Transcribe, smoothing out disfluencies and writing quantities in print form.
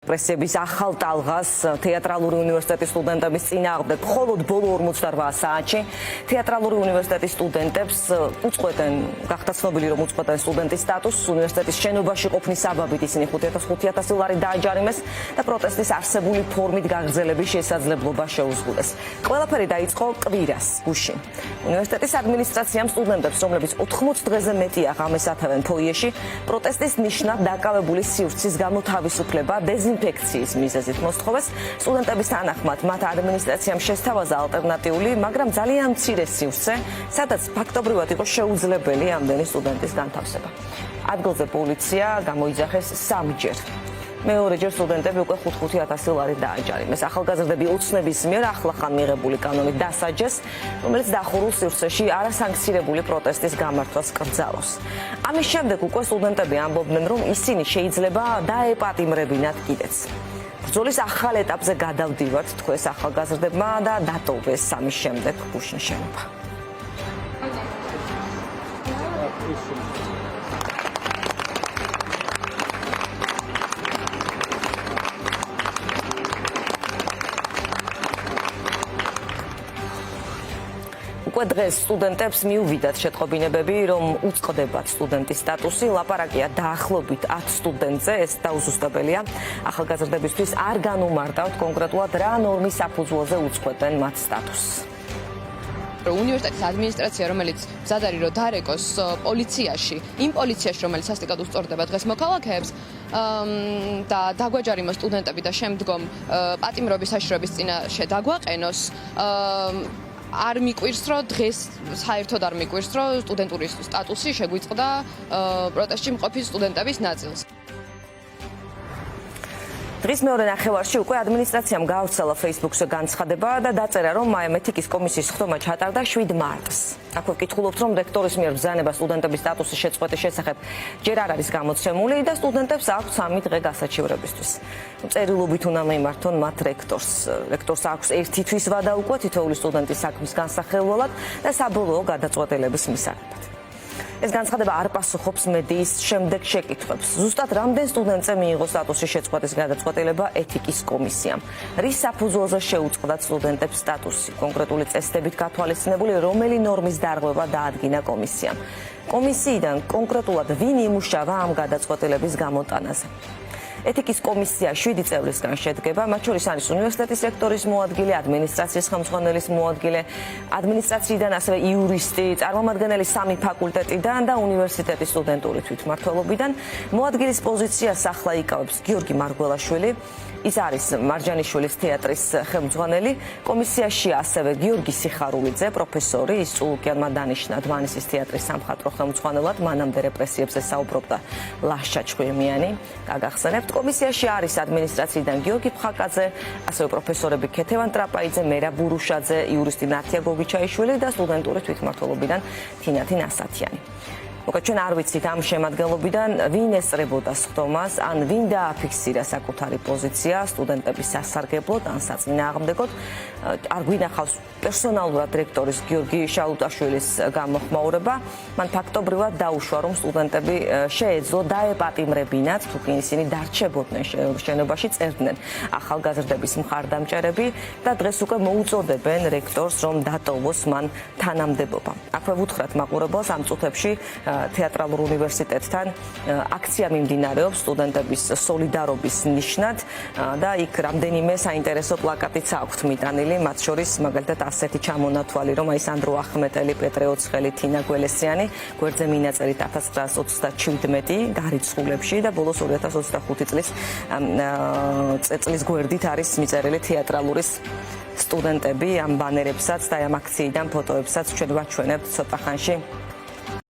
პრესების ახალ ტალღას თეატრალური უნივერსიტეტის სტუდენტების წინააღმდეგ მხოლოდ ბოლო 48 საათში თეატრალური უნივერსიტეტის სტუდენტებს უწყვეტენ, გახდა ცნობილი რომ უწყვეტენ სტუდენტის სტატუსს, უნივერსიტეტის შენობაში ყოფნის საბაბით ისინი 5,500 ლარი დააჯარიმეს და პროტესტის არსებული ფორმით გაგრძელების შესაძლებლობა შეუზღუდეს. ყველაფერი დაიწყო კვირას გუშინ. უნივერსიტეტის ადმინისტრაციამ სტუდენტებს, რომლებიც 80 დღეზე მეტია ღამეს ათევენ ფოიეში, პროტესტის ნიშნად დაკავებული სივრცის გამოთავისუფლება ინფექციის მიზეზით მოსთხოვეს. სტუდენტების თანახმად მათ ადმინისტრაციამ შესთავაზა ალტერნატიული, მაგრამ ძალიან მცირე სივრცე, სადაც ფაქტობრივად იყო შეუძლებელი ამდენი სტუდენტის განთავსება. ადგილზე პოლიცია გამოიძახეს 3ჯერ. მეორეჯერ სტუდენტები უკვე 5,500 ლარი დააჯარიმეს. ახალგაზრდები ოცნების მიერ ახლახან მიღებული კანონით დასაჯეს, რომელიც დახურულ სივრცეში არასანქცირებული პროტესტის გამართვას კრძალავს. ამის შემდეგ უკვე სტუდენტები ამბობდნენ, რომ ისინი შეიძლება დაეპატიმრებინათ კიდეც. ბრძოლის ახალ ეტაპზე გადავდივართ, თქვენს ახალგაზრდებმა და დატოვეს ამის შემდეგ გუშინ შენობა. უკვე დღეს სტუდენტებს მიუვიდათ შეტყობინებები, რომ უწყდებათ სტუდენტის სტატუსი, ლაპარაკია დაახლოებით 10 სტუდენტზე, ეს დაუზუსტებელია. ახალგაზრდებისთვის არ განუმარტავთ კონკრეტულად რა ნორმის საფუძველზე უწყობენ მათ სტატუსს. უნივერსიტეტის ადმინისტრაცია, რომელიც მზად არის რომ დარეკოს პოლიციაში, იმ პოლიციაში, რომელიც სასტიკად უსწორდება დღეს მოქალაქეებს და დაგვაჯარიმოს სტუდენტები და შემდგომ პატიმრობის საშიშროების წინაშე დაგვაყენოს, არ მიკვირს, რომ დღეს საერთოდ არ მიკვირს, რომ სტუდენტური სტატუსი შეგვიწყდა პროტესტში მყოფი სტუდენტების ნაწილს. დღის მეორე ნახევარში უკვე ადმინისტრაციამ გაავრცელა Facebook-ზე განცხადება და დაწერა, რომ ეთიკის კომისიის ხდომა ჩატარდა 7 მარტს. აქვე ვკითხულობთ, რომ რექტორის მიერ ბრძანება სტუდენტების სტატუსის შეწყვეტის შესახებ ჯერ არ არის გამოცემული და სტუდენტებს აქვს 3 დღე გასაჩივრებისთვის. წერილობით უნდა მიმართონ მათ რექტორს. რექტორს აქვს 1 თვის ვადა უკვე თითოეული სტუდენტის საქმის განსახილველად და საბოლოო გადაწყვეტილების მისაღებად. ეს განცხადება არ პასუხობს მედიის შემდეგ შეკითხვებს. ზუსტად რამდენ სტუდენტზე მიიღო სტატუსის შეწყვეტის გადაწყვეტილება ეთიკის კომისიამ? რის საფუძველზე შეუწყდათ სტუდენტებს სტატუსი? კონკრეტული წესდებით გათვალისწინებული რომელი ნორმის დარღვევა დაადგინა კომისიამ? კომისიიდან კონკრეტულად ვინ იმუშავა ამ გადაწყვეტილების გამოტანაზე? ეთიკის კომისია 7 წევრისგან შედგება, მათ შორის არის უნივერსიტეტის რექტორის მოადგილე, ადმინისტრაციის ხელმძღვანელის მოადგილე, ადმინისტრაციიდან ასევე იურისტი, წარმომადგენელი 3 ფაკულტეტიდან და უნივერსიტეტის სტუდენტური თვითმმართველობიდან. მოადგილის პოზიციას ახლა იკავებს გიორგი მარგველაშვილი. ის არის მარჯანიშვილის თეატრის ხელმძღვანელი. კომისიაში ასევე გიორგი სიხარულიძე, პროფესორი, ის წულუკიანმა დანიშნა დმანისის თეატრის სამხატვრო ხელმძღვანელად, მანამდე რეპრესიებზე საუბრობდა ლაშა ჩხვირმიანი. გაგახსენებთ, კომისიაში არის ადმინისტრაციიდან გიორგი ფხაკაძე, ასევე პროფესორები ქეთევან ტრაპაიძე, მერა ბურუშაძე, იურისტი ნათია გოგიჩაიშვილი და სტუდენტური თვითმმართველობიდან თინათინ ასათიანი. ჩვენ არ ვიცით ამ შემადგენლობიდან ვინ ესწრებოდა სხდომას, ან ვინ დააფიქსირა საკუთარი პოზიცია სტუდენტების სასარგებლოდ ან საწინააღმდეგოდ. არ გვინახავს პერსონალურად რექტორის გიორგი შალუტაშვილის გამოხმაურება. მან ფაქტობრივად დაუშვა, რომ სტუდენტები შეეძლო დაეპატიმრებინათ, თუ კი ისინი დარჩებოდნენ შენობაში, წერდნენ ახალგაზრდების მხარდამჭერები და დღეს უკვე მოუწოდებენ რექტორს, რომ დატოვოს მან თანამდებობა. აქვე ვუთხრათ მაყურებელს, ამ წუთებში თეატრალურ უნივერსიტეტთან აქცია მიმდინარეობს სტუდენტების სოლიდარობის ნიშნად და იქ რამდენიმე საინტერესო პლაკატიც აქვთ მიტანილი, მათ შორის მაგალითად ასეთი ჩამონათვალი, რომ აი სანდრო ახმეტელი, პეტრე ოცხელი, თინა გველესიანი გვერდზე მინაწერით 1937 გარიცხულებში და ბოლოს 2025 წლის გვერდით არის მიწერილი თეატრალურის სტუდენტები. ამ ბანერებსაც და ამ აქციიდან ფოტოებსაც ჩვენ ვაჩვენებთ ცოტა ხანში